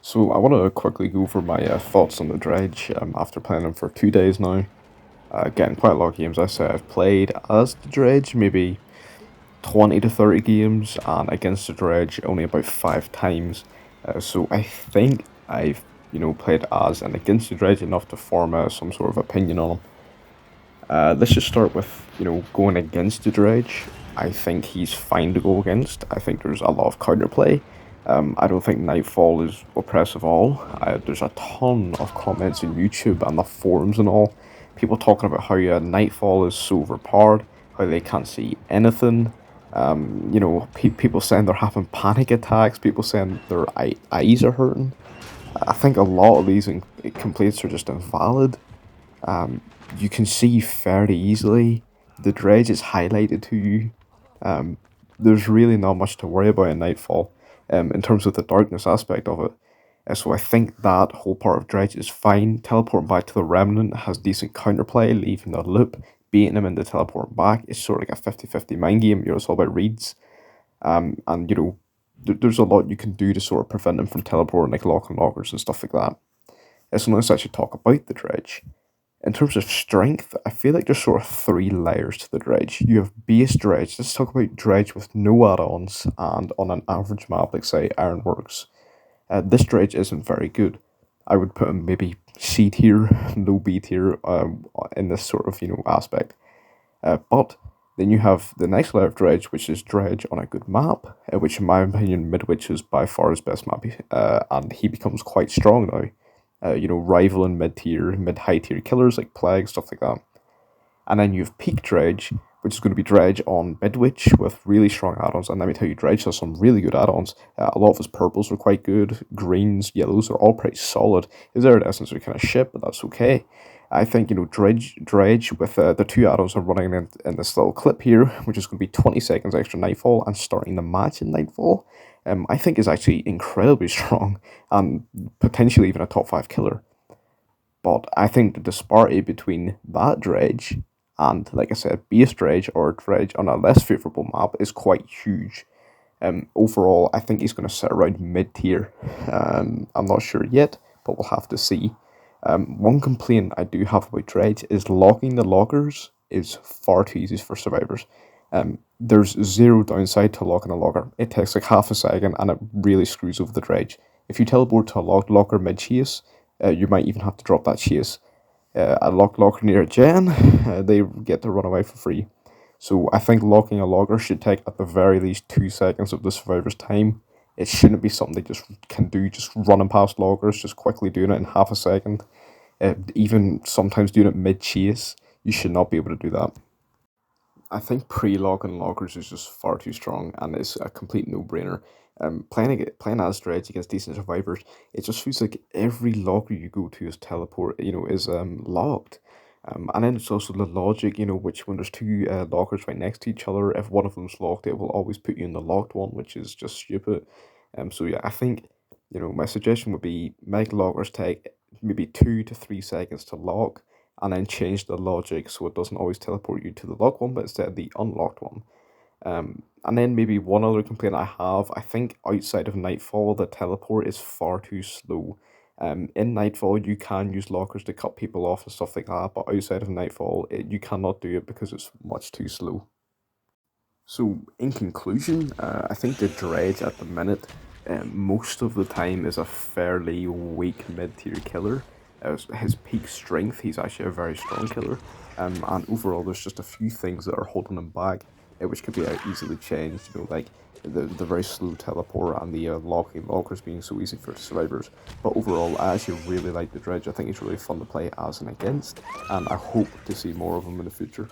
So I want to quickly go over my thoughts on the Dredge after playing them for 2 days now. Getting quite a lot of games. I say I've played as the Dredge maybe 20 to 30 games, and against the Dredge only about 5 times. So I think I've played as and against the Dredge enough to form some sort of opinion on him. Let's just start with going against the Dredge. I think he's fine to go against. I think there's a lot of counterplay. I don't think Nightfall is oppressive at all. There's a ton of comments on YouTube and the forums and all. People talking about how Nightfall is so overpowered, how they can't see anything. People saying they're having panic attacks. People saying their eyes are hurting. I think a lot of these complaints are just invalid. You can see fairly easily. The Dredge is highlighted to you. There's really not much to worry about in Nightfall in terms of the darkness aspect of it. So I think that whole part of Dredge is fine. Teleporting back to the Remnant has decent counterplay, leaving the loop, beating him into teleporting back. It's sort of like a 50-50 mind game. It's all about reads. And there's a lot you can do to sort of prevent him from teleporting, like locking lockers and stuff like that. So let's actually talk about the Dredge. In terms of strength, I feel like there's sort of three layers to the Dredge. You have base Dredge. Let's talk about Dredge with no add-ons and on an average map, like say Ironworks. This Dredge isn't very good. I would put him maybe C tier, low B tier in this sort of aspect. But then you have the next layer of Dredge, which is Dredge on a good map, which in my opinion, Midwich is by far his best map, and he becomes quite strong now. Rivaling mid-high tier killers like Plague, stuff like that. And then you have Peak Dredge, which is going to be Dredge on Midwich with really strong add-ons. And let me tell you, Dredge has some really good add-ons. A lot of his purples are quite good. Greens, yellows are all pretty solid. His iridescents are kind of shit, but that's okay. I think, Dredge with the two add-ons are running in this little clip here, which is going to be 20 seconds extra Nightfall and starting the match in Nightfall. I think is actually incredibly strong and potentially even a top 5 killer. But I think the disparity between that Dredge and, like I said, base Dredge or Dredge on a less favourable map is quite huge. Overall, I think he's going to sit around mid tier. I'm not sure yet, but we'll have to see. One complaint I do have about Dredge is locking the lockers is far too easy for survivors. There's zero downside to locking a locker. It takes like half a second and it really screws over the Dredge. If you teleport to a locked locker mid-chase, you might even have to drop that chase. A locked locker near a gen, they get to run away for free. So I think locking a locker should take at the very least 2 seconds of the survivor's time. It shouldn't be something they just can do, just running past lockers, just quickly doing it in half a second. Even sometimes doing it mid-chase, you should not be able to do that. I think pre-locking lockers is just far too strong, and it's a complete no-brainer. Playing as Dredge against decent survivors, it just feels like every locker you go to is locked. And then it's also the logic, which when there's two lockers right next to each other, if one of them's locked, it will always put you in the locked one, which is just stupid. So yeah, I think my suggestion would be make lockers take maybe 2 to 3 seconds to lock, and then change the logic so it doesn't always teleport you to the locked one, but instead the unlocked one. And then maybe one other complaint I have, I think outside of Nightfall, the teleport is far too slow. In Nightfall, you can use lockers to cut people off and stuff like that, but outside of Nightfall, you cannot do it because it's much too slow. So, in conclusion, I think the Dredge at the minute, most of the time, is a fairly weak mid-tier killer. His peak strength, he's actually a very strong killer. And overall, there's just a few things that are holding him back, which could be easily changed. Like the very slow teleport and the locking lockers being so easy for survivors. But overall, I actually really like the Dredge. I think he's really fun to play as and against, and I hope to see more of him in the future.